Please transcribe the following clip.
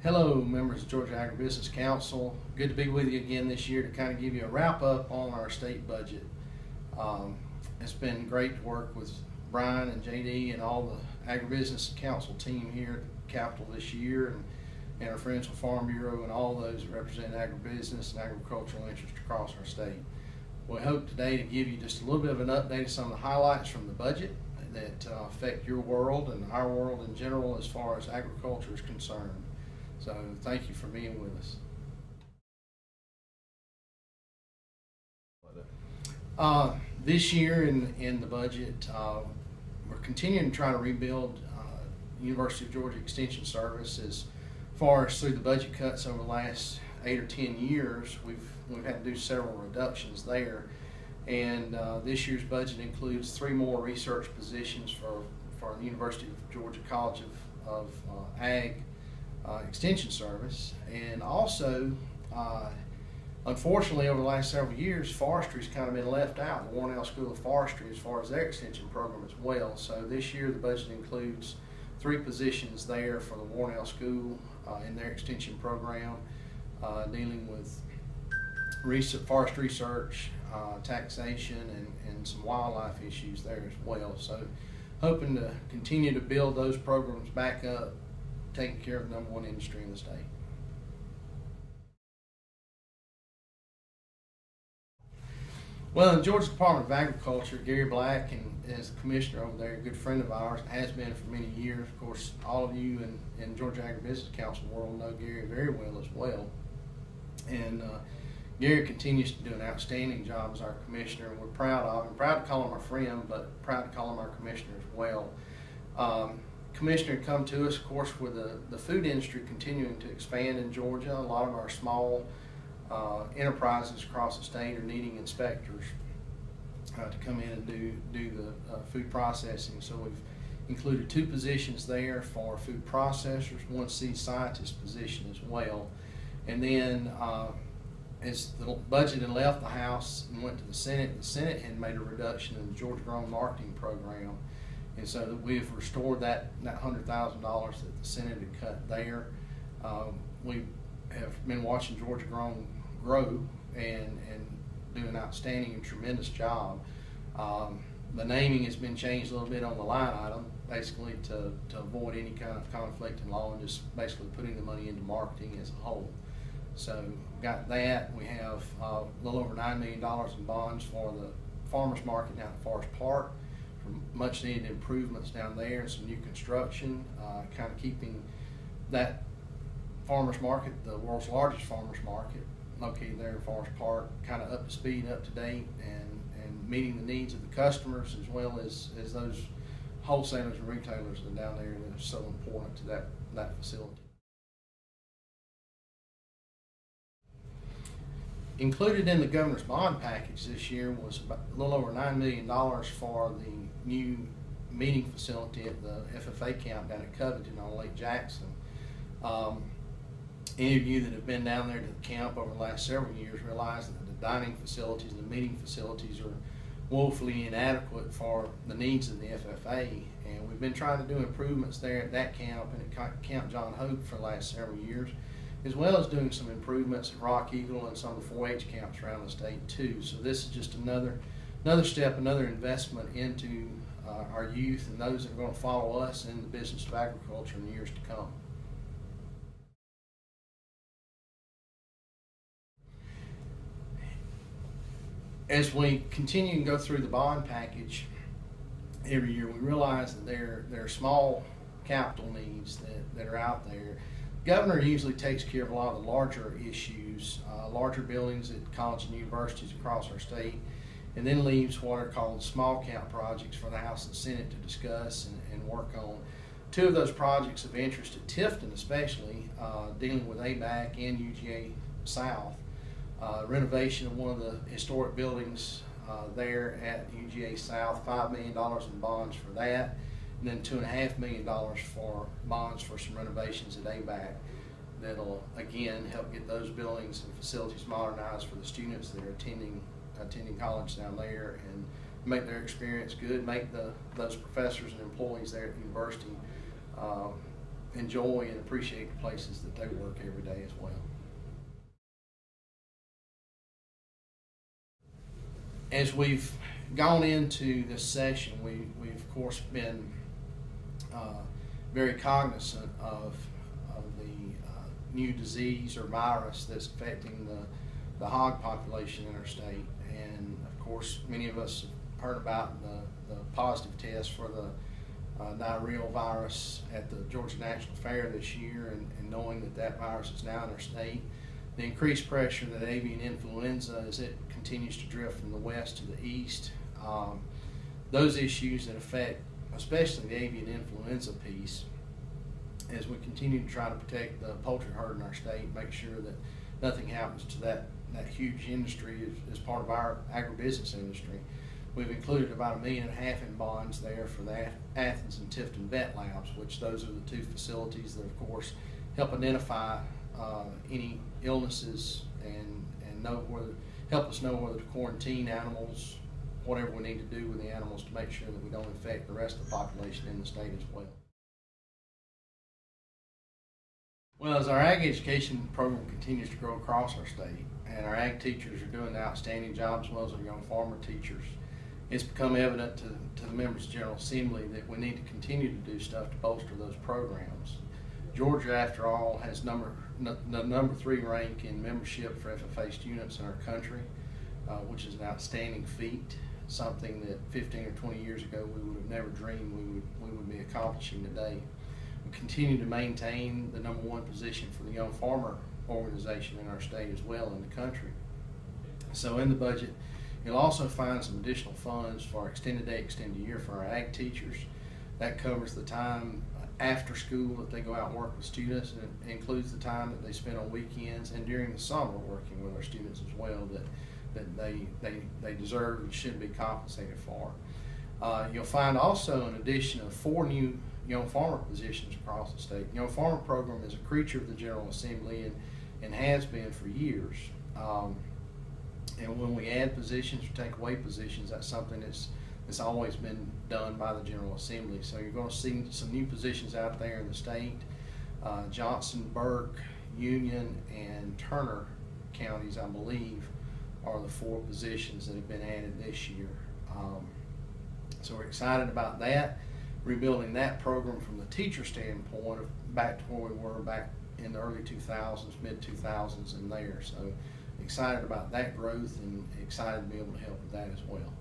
Hello, members of Georgia Agribusiness Council. Good to be with you again this year to kind of give you a wrap up on our state budget. It's been great to work with Brian and JD and all the Agribusiness Council team here at the Capitol this year, and our friends with Farm Bureau and all those that represent agribusiness and agricultural interests across our state. We hope today to give you just a little bit of an update of some of the highlights from the budget that affect your world and our world in general as far as agriculture is concerned. So thank you for being with us. This year in the budget, we're continuing to try to rebuild University of Georgia Extension Service. As far as through the budget cuts over the last 8 or 10 years, we've had to do several reductions there. And this year's budget includes 3 more research positions for the University of Georgia College of Ag Extension Service, and also unfortunately over the last several years forestry's kind of been left out, the Warnell School of Forestry, as far as their extension program as well. So this year the budget includes 3 positions there for the Warnell School in their extension program, dealing with forest research, taxation, and some wildlife issues there as well. So hoping to continue to build those programs back up, taking care of the #1 industry in the state. Well, in the Georgia Department of Agriculture, Gary Black, and as the commissioner over there, a good friend of ours, has been for many years. Of course, all of you in Georgia Agribusiness Council world know Gary very well as well. And Gary continues to do an outstanding job as our commissioner, and we're proud of him. Proud to call him our friend, but proud to call him our commissioner as well. Commissioner come to us, of course, with the food industry continuing to expand in Georgia. A lot of our small enterprises across the state are needing inspectors to come in and do the food processing. So we've included 2 positions there for food processors, 1 seed scientist position as well. And then as the budget had left the House and went to the Senate had made a reduction in the Georgia Grown Marketing Program. And so that we've restored that $100,000 that the Senate had cut there. We have been watching Georgia Grown grow and do an outstanding and tremendous job. The naming has been changed a little bit on the line item, basically to avoid any kind of conflict in law, and just basically putting the money into marketing as a whole. So got that. We have a little over $9 million in bonds for the farmers market down at Forest Park, for much needed improvements down there and some new construction, kind of keeping that farmers market, the world's largest farmers market, located there in Forest Park, kind of up to speed, up to date, and meeting the needs of the customers as well as those wholesalers and retailers that are down there that are so important to that facility. Included in the governor's bond package this year was a little over $9 million for the new meeting facility at the FFA camp down at Covington on Lake Jackson. Any of you that have been down there to the camp over the last several years realize that the dining facilities and the meeting facilities are woefully inadequate for the needs of the FFA, and we've been trying to do improvements there at that camp and at Camp John Hope for the last several years, as well as doing some improvements at Rock Eagle and some of the 4-H camps around the state too. So this is just another step, another investment into our youth and those that are going to follow us in the business of agriculture in years to come. As we continue and go through the bond package every year, we realize that there are small capital needs that are out there. The governor usually takes care of a lot of the larger issues, larger buildings at colleges and universities across our state, and then leaves what are called small cap projects for the House and Senate to discuss and work on. 2 of those projects of interest at Tifton especially, dealing with ABAC and UGA South. Renovation of one of the historic buildings there at UGA South, $5 million in bonds for that, and then $2.5 million for bonds for some renovations at ABAC that'll again help get those buildings and facilities modernized for the students that are attending college down there and make their experience good, make those professors and employees there at the university enjoy and appreciate the places that they work every day as well. As we've gone into this session, we've of course been very cognizant of the new disease or virus that's affecting the hog population in our state. And of course, many of us have heard about the positive test for the diarrheal virus at the Georgia National Fair this year, and knowing that that virus is now in our state. The increased pressure that avian influenza, as it continues to drift from the west to the east, those issues that affect especially the avian influenza piece, as we continue to try to protect the poultry herd in our state, make sure that nothing happens to that huge industry as part of our agribusiness industry. We've included about $1.5 million in bonds there for the Athens and Tifton vet labs, which those are the two facilities that of course help identify any illnesses and help us know whether to quarantine animals, whatever we need to do with the animals to make sure that we don't infect the rest of the population in the state as well. Well, as our ag education program continues to grow across our state, and our ag teachers are doing an outstanding job as well as our young farmer teachers, it's become evident to the members of the General Assembly that we need to continue to do stuff to bolster those programs. Georgia, after all, has the number 3 rank in membership for FFA students in our country, which is an outstanding feat, something that 15 or 20 years ago we would have never dreamed we would be accomplishing today. We continue to maintain the number 1 position for the young farmer organization in our state as well in the country. So in the budget, you'll also find some additional funds for our extended day, extended year for our ag teachers. That covers the time after school that they go out and work with students, and it includes the time that they spend on weekends and during the summer working with our students as well that they deserve and should be compensated for. You'll find also an addition of 4 new young farmer positions across the state. The young farmer program is a creature of the General Assembly and has been for years. And when we add positions or take away positions, that's something that's always been done by the General Assembly. So you're going to see some new positions out there in the state. Johnson, Burke, Union, and Turner counties, I believe, are the 4 positions that have been added this year. So we're excited about that, rebuilding that program from the teacher standpoint back to where we were back in the early 2000s, mid 2000s and there. So excited about that growth and excited to be able to help with that as well.